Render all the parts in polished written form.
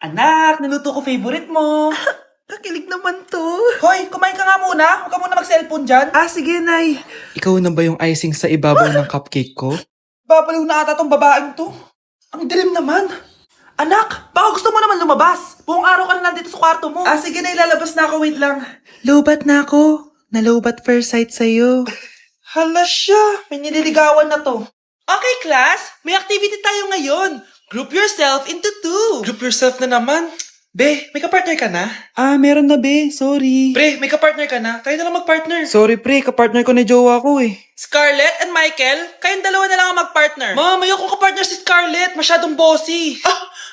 Anak, naluto ko favorite mo. Kakilig naman to. Hoy, kumain ka nga muna. Huwag ka muna mag-cellphone dyan. Sige, Nay. Ikaw na ba yung icing sa ibabaw ng cupcake ko? Babaliw na ata tong babaeng to. Ang dilim naman. Anak, baka gusto mo naman lumabas. Buong araw ka na nandito sa kwarto mo. Sige na, ilalabas na ako. Wait lang. Lobat na ako. Nalobat first sight sa'yo. Hala siya, may nililigawan na to. Okay, class. May activity tayo ngayon. Group yourself into two. Group yourself na naman. Be, may kapartner ka na? Meron na be. Sorry. Pre, may kapartner ka na? Tayo na lang magpartner. Sorry pre, kapartner ko ni jowa ko eh. Scarlett and Michael, kayong dalawa na lang ang mag-partner. Ma'am, ayoko kapartner si Scarlett. Masyadong bossy.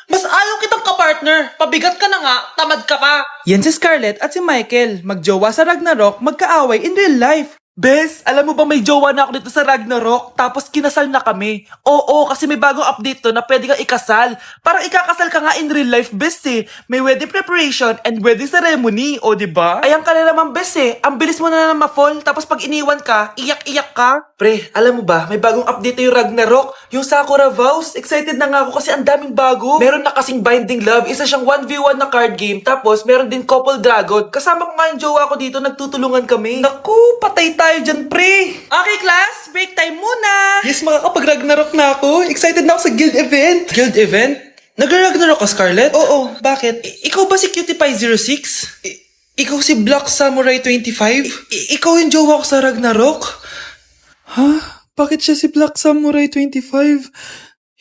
Mas ayaw kitang kapartner. Pabigat ka na nga, tamad ka pa. Yan si Scarlett at si Michael. Magjowa sa Ragnarok, magkaaway in real life. Bes, alam mo ba may jowa na ako dito sa Ragnarok, tapos kinasal na kami? Oo, kasi may bagong update to na pwede kang ikasal. Parang ikakasal ka nga in real life, bes eh. May wedding preparation and wedding ceremony, o diba? Ayan ka na naman, bes eh. Ang bilis mo na ma-fall, tapos pag iniwan ka, iyak-iyak ka. Pre, alam mo ba, may bagong update na yung Ragnarok, yung Sakura Vows. Excited na nga ako kasi ang daming bago. Meron na kasing Binding Love, isa siyang 1v1 na card game, tapos meron din Couple Dragon. Kasama ko nga yung jowa ko dito, nagtutulungan kami. Naku, patay tayo dyan, pre. Okay, class, break time muna. Yes, makakapag-Ragnarok na ako. Excited na ako sa guild event. Guild event? Nag-Ragnarok ka, Scarlett? Oo, bakit? Ikaw ba si Cutie Pie 06? Ikaw si Black Samurai 25? Ikaw yung jowa ko sa Ragnarok? Ha? Bakit siya si Black Samurai 25?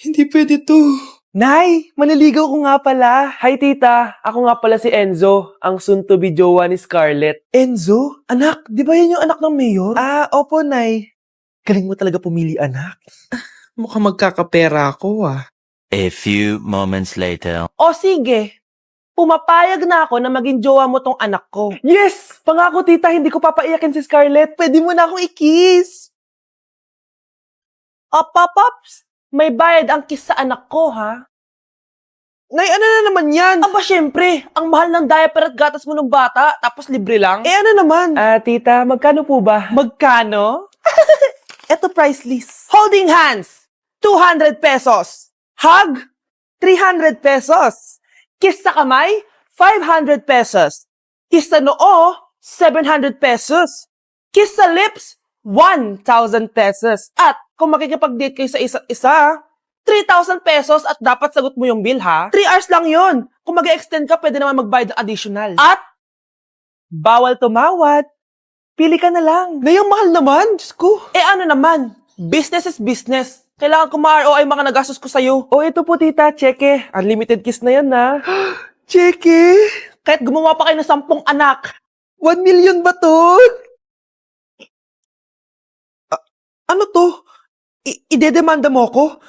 Hindi pwede to. Nay, maniligaw ko nga pala. Hi, tita. Ako nga pala si Enzo, ang soon-to-be jowa ni Scarlett. Enzo? Anak, di ba yan yung anak ng mayor? Opo, Nay. Galing mo talaga pumili, anak. Mukhang magkakapera ako A few moments later. O sige, pumapayag na ako na maging jowa mo tong anak ko. Yes! Pangako, tita, hindi ko papaiyakin si Scarlett. Pwede mo na akong i-kiss. Pops, may bayad ang kiss sa anak ko, ha? Nay, ano na naman yan? Aba, syempre, ang mahal ng diaper at gatas mo ng bata, tapos libre lang. Ano naman? Tita, magkano po ba? Magkano? Eto price list. Holding hands, 200 pesos. Hug, 300 pesos. Kiss sa kamay, 500 pesos. Kiss sa noo, 700 pesos. Kiss sa lips, 1,000 pesos. At kung makikipag-date kayo sa isa't isa, 3,000 pesos at dapat sagot mo yung bill, ha? 3 hours lang yun. Kung mag-extend ka, pwede naman magbayad ng additional. At, bawal tumawad. Pili ka na lang. Nay, ang mahal naman. Diyos ko. Ano naman? Business is business. Kailangan ko ma-ROI mga nagastos ko sa'yo. Ito po, tita. Cheque. Unlimited kiss na yan, na. Cheque? Kahit gumawa pa kayo ng 10 anak. 1 million ba to? Ano to? Idedemanda mo ako?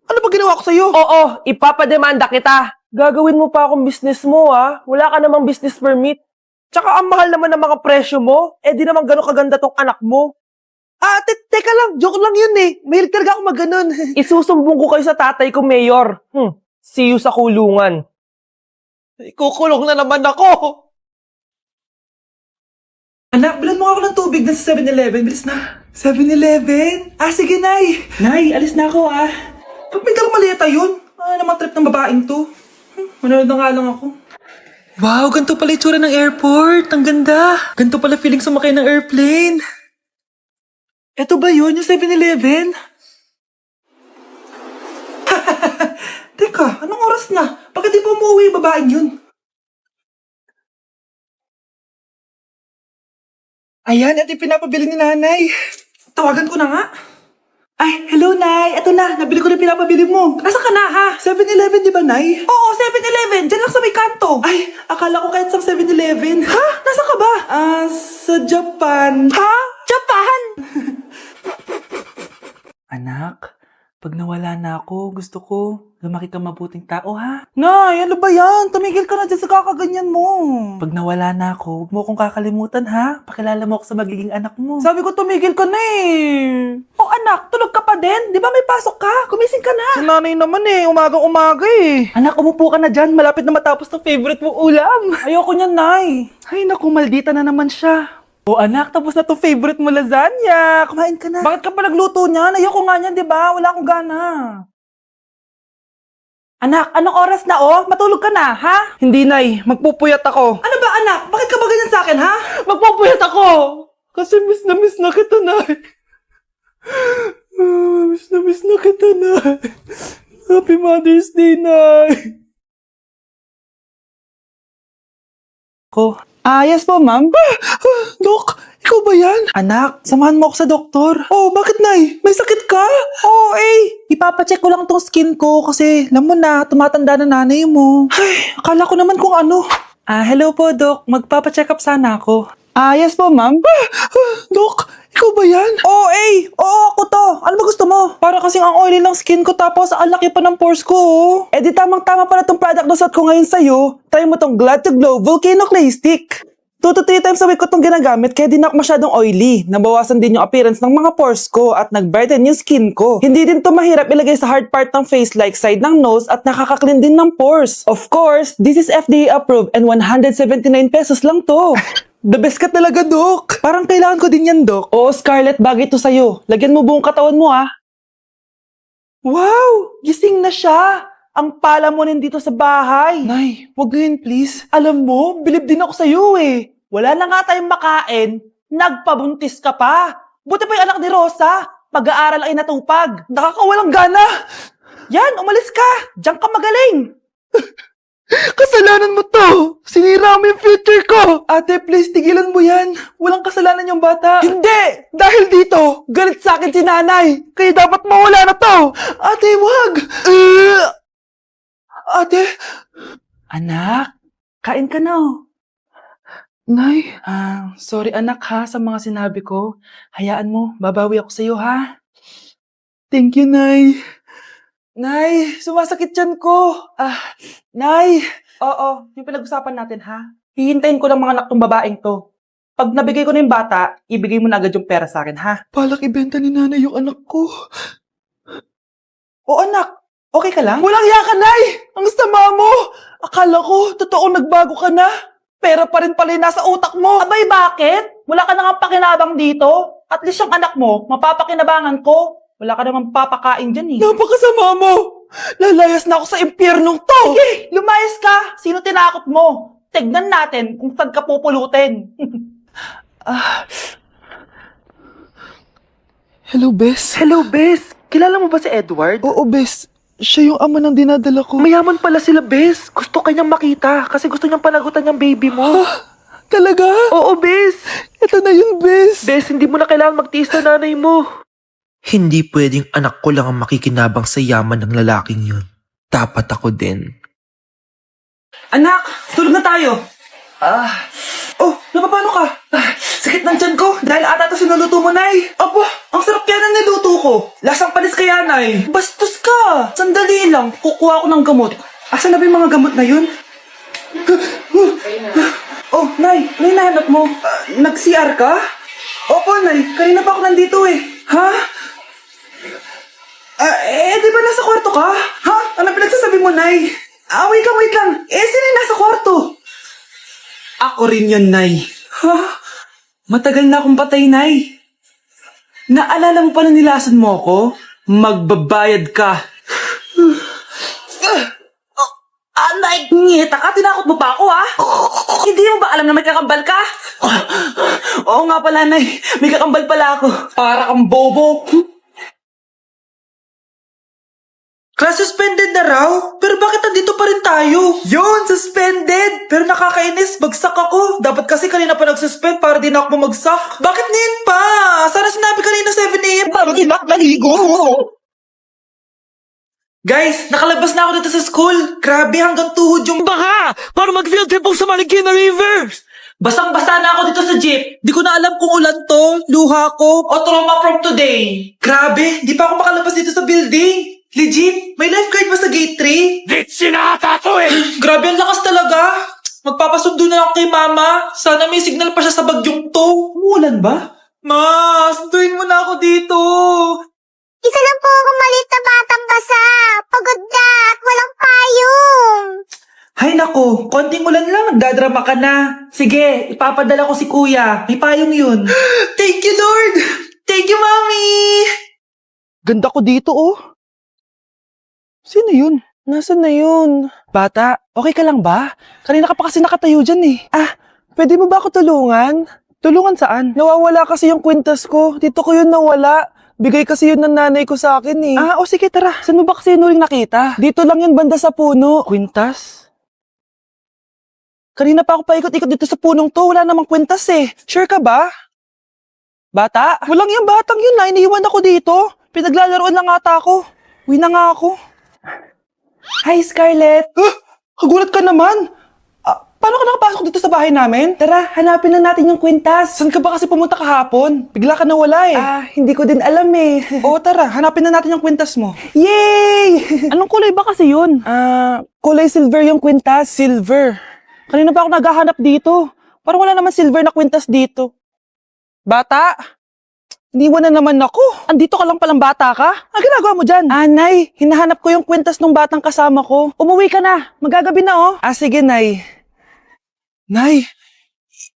Ano ba ginawa ko sa'yo? Oo, ipapademanda kita. Gagawin mo pa akong business mo, ha? Wala ka namang business permit. Tsaka ang mahal naman ng mga presyo mo. Di naman gano'ng kaganda tong anak mo. Teka lang. Joke lang yun eh. Mahilig talaga ako maganon. Isusumbong ko kayo sa tatay ko, Mayor. See you sa kulungan. Kukulong na naman ako. Anak, bilan mo ako ng tubig na sa 7-Eleven. Bilis na. 7-Eleven? Sige, Nay. Nay, alis na ako Pag may dalang maleta yun. Naman trip ng babaeng to. Manonood na nga lang ako. Wow, ganito pala itsura ng airport. Ang ganda. Ganito pala feeling sumakay ng airplane. Eto ba yun, yung 7-Eleven? Teka, anong oras na? Bakit di pa umuwi yung babaeng yun? Ayan, ito yung pinapabili ni nanay. Tawagan ko na nga. Ay, hello, Nay. Eto na, nabili ko na pinapabili mo. Nasaan ka na, ha? 7-Eleven, di ba, Nay? Oo, 7-Eleven. Diyan lang sa may kanto. Ay, akala ko kahit sa 7-Eleven. Ha? Nasaan ka ba? Sa Japan. Ha? Japan? Anak, pag nawala na ako, gusto ko lumaki ka mabuting tao, ha? Nay, ano ba yan? Tumigil ka na dyan sa kakaganyan mo. Pag nawala na ako, huwag mo akong kakalimutan, ha? Pakilala mo ako sa magiging anak mo. Sabi ko tumigil ka na eh. Oh anak, tulog ka pa din? Di ba may pasok ka? Gumising ka na. Si nanay naman umagang-umaga eh. Anak, umupo ka na dyan. Malapit na matapos ng favorite mong ulam. Ayoko niyan, Nay. Ay naku, maldita na naman siya. Anak, tapos na to favorite mo lasagna. Kumain ka na. Bakit ka pa nagluto niyan? Ayoko nga niyan, di ba? Wala akong gana. Anak, anong oras na Matulog ka na, ha? Hindi, Nay. Magpupuyat ako. Ano ba, anak? Bakit ka ba ganyan sa akin, ha? Magpupuyat ako! Kasi miss na kita, Nay. Miss na kita, Nay. Happy Mother's Day, Nay. Yes po, ma'am. Dok, ikaw ba yan? Anak, samahan mo ako sa doktor. Oh, bakit, Nay? May sakit ka? Oo, ipapacheck ko lang tong skin ko kasi alam mo na, tumatanda na nanay mo. Ay, akala ko naman kung ano. Hello po, Dok. Magpapacheck up sana ako. Yes po, ma'am. Dok, ikaw ba yan? Oo, ako to. Ano ba gusto mo? Para kasing ang oily ng skin ko tapos ang laki pa ng pores ko, di tamang-tama pala tong product na suot ko ngayon sa'yo. Try mo tong Glad to Glow Volcano Clay Stick. 2 to 3 times a week ko tong ginagamit kaya di na ako masyadong oily. Nabawasan din yung appearance ng mga pores ko at nag-brighten yung skin ko. Hindi din to mahirap ilagay sa hard part ng face like side ng nose at nakaka-clean din ng pores. Of course, this is FDA approved and 179 pesos lang to. The best ka talaga, Dok. Parang kailangan ko din yan, Dok. Oo, Scarlett, bagay to sa'yo. Lagyan mo buong katawan mo, ha? Wow! Gising na siya! Ang pala mo nandito sa bahay. Nay, wag ngayon please. Alam mo, bilib din ako sa'yo Wala na nga tayong makain, nagpabuntis ka pa. Buti pa yung anak ni Rosa, pag-aaral ay natupag. Nakakawalang gana. Yan, umalis ka. Diyan ka magaling. Kasalanan mo to! Sinira mo yung future ko! Ate, please, tigilan mo yan. Walang kasalanan yung bata. Hindi! Dahil dito, galit sa akin si nanay. Kaya dapat mawala na to! Ate, wag! Ate! Anak, kain ka na. Nay? Sorry anak ha sa mga sinabi ko. Hayaan mo, babawi ako sa'yo ha. Thank you, Nay. Nay, sumasakit yan ko. Nay. Oo, yung pinag-usapan natin ha. Hihintayin ko lang mga anak tong babaeng to. Pag nabigay ko na yung bata, ibigay mo na agad yung pera sa akin ha. Balak ibenta ni nanay yung anak ko. O anak, okay ka lang? Walang hiya ka, Nay! Ang sama mo! Akala ko, totoong nagbago ka na. Pera pa rin pala yung nasa utak mo. Abay, bakit? Wala ka nang pakinabang dito. At least yung anak mo, mapapakinabangan ko. Wala ka namang papakain dyan Napakasama mo! Lalayas na ako sa impyernong to! Sige, lumayas ka! Sino tinakot mo? Tignan natin kung saan ka pupulutin. Hello, Bes. Hello, Bes. Kilala mo ba si Edward? Oo, Bes. Siya yung ama ng dinadala ko. Mayaman pala sila, Bes. Gusto kanyang makita kasi gusto niyang panagutan yung baby mo. Talaga? Oo, Bes. Ito na yun, Bes. Bes, hindi mo na kailangan magtiis na nanay mo. Hindi pwedeng anak ko lang ang makikinabang sa yaman ng lalaking yun. Dapat ako din. Anak, tulog na tayo. Napapano ka? Sakit ng tiyan ko dahil ata ito sinuluto mo, Nay. Aba, ang sarap kaya ng niluto ko. Lasang panis kaya, Nay. Bastos ka. Sandali lang, kukuha ko ng gamot. Asan na ba yung mga gamot na yun? Nay, ano yung nahanap mo? Nag-CR ka? Opo, Nay. Kanina pa ako nandito Ha? Di ba nasa kwarto ka? Ha? Ano pinagsasabi mo, Nay? Wait lang. Sino yung nasa kwarto? Ako rin yun, Nay. Ha? Matagal na akong patay, Nay. Naalala mo pa na nilasan mo ako? Magbabayad ka. Nay, ngita ka? Tinakot mo pa ako, ha? Hindi mo ba alam na may kakambal ka? Oo nga pala, Nay. May kakambal pala ako. Para kang bobo. Class suspended na raw? Pero bakit nandito pa rin tayo? Yun, suspended! Pero nakakainis, bagsak ako. Dapat kasi kanina pa nag-suspend para di na ako bumagsak. Bakit ngayon pa? Sana sinabi kanina 7 a.m. Para di na ako naligo. Guys, nakalabas na ako dito sa school. Grabe, hanggang tuhod yung baha! Para mag-field trip sa Marikina River! Basang-basa na ako dito sa jeep. Di ko na alam kung ulan to, luha ko, o trauma from today. Grabe, di pa ako makalabas dito sa building. Legit, may lifeguard ba sa gate 3? Ditch sinata to Grabe, ang lakas talaga. Magpapasundo na ako kay mama. Sana may signal pa siya sa bagyong to. Umulan ba? Ma, sunduin mo na ako dito. Isa lang po akong maliit na batang basa. Pagod na at walang payong. Hay nako, konting ulan lang, nagdadrama ka na. Sige, ipapadala ko si kuya. May payong yun. Thank you, Lord! Thank you, Mommy! Ganda ko dito, Sino yun? Nasaan na yun? Bata, okay ka lang ba? Kanina ka pa kasi nakatayo dyan eh. Pwede mo ba ako tulungan? Tulungan saan? Nawawala kasi yung kwintas ko. Dito ko yun nawala. Bigay kasi yun ng nanay ko sa akin eh. O sige tara. Saan mo ba kasi yun uling nakita? Dito lang yun banda sa puno. Kwintas? Kanina pa ako paikot-ikot dito sa punong to. Wala namang kwintas eh. Sure ka ba? Bata? Walang yung batang yun na. Iniiwan ako dito. Pinaglalaroan lang ata ako. Uwi na nga ako. Hi, Scarlett! Kagulat ka naman! Paano ka nakapasok dito sa bahay namin? Tara, hanapin na natin yung kwintas. Saan ka ba kasi pumunta kahapon? Bigla ka nawala eh. Hindi ko din alam eh. Oo, tara, hanapin na natin yung kwintas mo. Yay! Anong kulay ba kasi yun? Kulay silver yung kwintas. Silver? Kanina pa ako naghahanap dito. Parang wala naman silver na kwintas dito. Bata? Iniwan na naman ako. Andito ka lang palang bata ka? Ang ginagawa mo dyan? Nay, hinahanap ko yung kwintas ng batang kasama ko. Umuwi ka na. Magagabi na oh. Sige, Nay. Nay,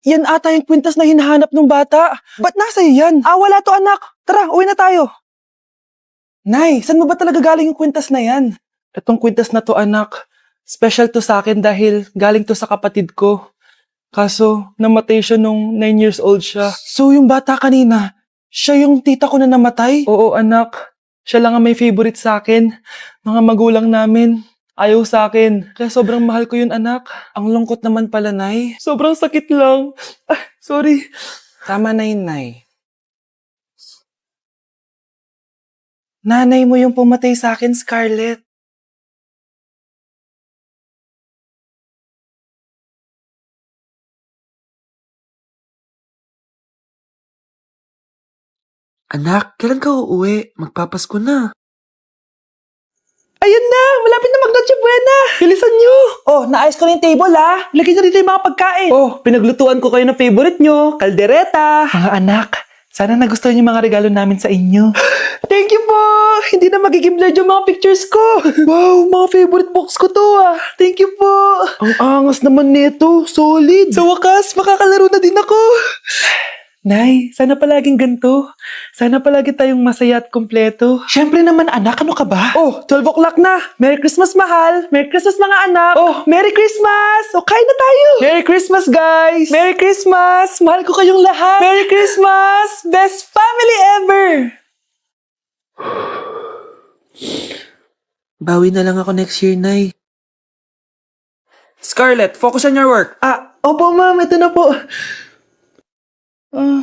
yan ata yung kwintas na hinahanap ng bata. Ba't nasa iyo yan? Wala to anak. Tara, uwi na tayo. Nay, saan mo ba talaga galing yung kwintas na yan? Itong kwintas na to anak, special to sa akin dahil galing to sa kapatid ko. Kaso, namatay siya nung 9 years old siya. So yung bata kanina, siya yung tita ko na namatay? Oo anak, siya lang ang may favorite sa akin. Mga magulang namin, ayaw sa akin. Kaya sobrang mahal ko yun anak. Ang lungkot naman pala, Nay. Sobrang sakit lang. Sorry. Tama na yun, Nay. Nanay mo yung pumatay sa akin, Scarlett. Anak, kailan ka uuwi? Magpapasko na. Ayan na! Malapit na mag-Noche Buena! Bilisan nyo! Naayos ko na yung table Lagyan nyo dito yung mga pagkain. Pinaglutuan ko kayo ng favorite nyo, kaldereta. Mga anak, sana nagustuhan yung mga regalo namin sa inyo. Thank you po! Hindi na magiging blurred yung mga pictures ko. Wow, mga favorite box ko to Thank you po! Ang angas naman nito, solid. Sa wakas, makakalaro na din ako. Nay, sana palaging ganito. Sana palagi tayong masaya at kumpleto. Siyempre naman anak, ano ka ba? 12 o'clock na. Merry Christmas mahal. Merry Christmas mga anak. Merry Christmas. Kain na tayo. Merry Christmas guys. Merry Christmas. Mahal ko kayong lahat. Merry Christmas. Best family ever. Bawi na lang ako next year, Nay. Scarlett, focus on your work. Opo ma'am, ito na po.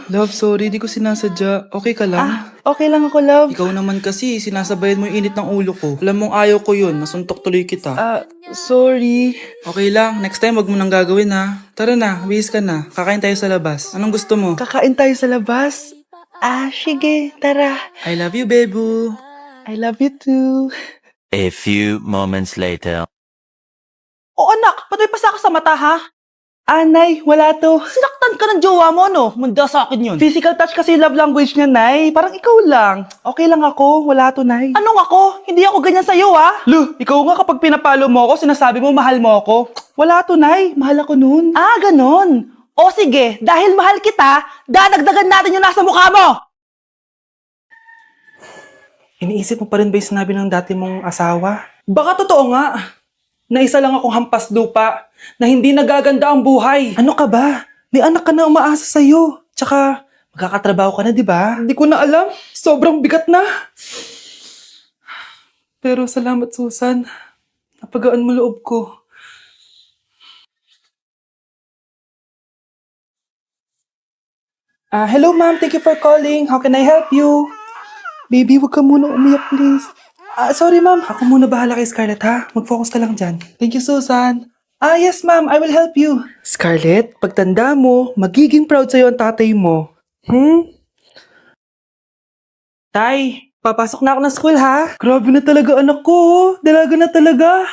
Love, sorry, di ko sinasadya. Okay ka lang? Okay lang ako, love. Ikaw naman kasi, sinasabayan mo yung init ng ulo ko. Alam mong ayaw ko yun, nasuntok tuloy kita. Sorry. Okay lang, next time wag mo nang gagawin ha. Tara na, bihis ka na. Kakain tayo sa labas. Anong gusto mo? Kakain tayo sa labas. Sige, tara. I love you, Bebu. I love you too. A few moments later. Anak, ba't may pasa ka sa mata, ha? Nay, wala to. Sinaktan ka ng jowa mo, no? Manda sa akin yun. Physical touch kasi yung love language niya, Nay. Parang ikaw lang. Okay lang ako, wala to, Nay. Anong ako? Hindi ako ganyan sa'yo, Lu, ikaw nga kapag pinapalo mo ako, sinasabi mo mahal mo ako. Wala to, Nay. Mahal ako nun. Ganon. Sige, dahil mahal kita, dadagdagan natin yung nasa mukha mo! Iniisip mo pa rin ba yung sinabi ng dati mong asawa? Baka totoo nga. Na isa lang akong hampas lupa, na hindi nagaganda ang buhay. Ano ka ba? May anak ka na umaasa sa'yo. Tsaka, magkakatrabaho ka na, di ba? Hindi ko na alam. Sobrang bigat na. Pero salamat, Susan. Napagaan mo loob ko. Hello, ma'am. Thank you for calling. How can I help you? Baby, wag ka muna umiyak, please. Sorry, ma'am. Ako muna bahala kay Scarlett, ha? Mag-focus ka lang dyan. Thank you, Susan. Yes, ma'am. I will help you. Scarlett, pagtanda mo, magiging proud sa'yo ang tatay mo. Tay, papasok na ako ng school, ha? Grabe na talaga anak ko, Dalaga na talaga.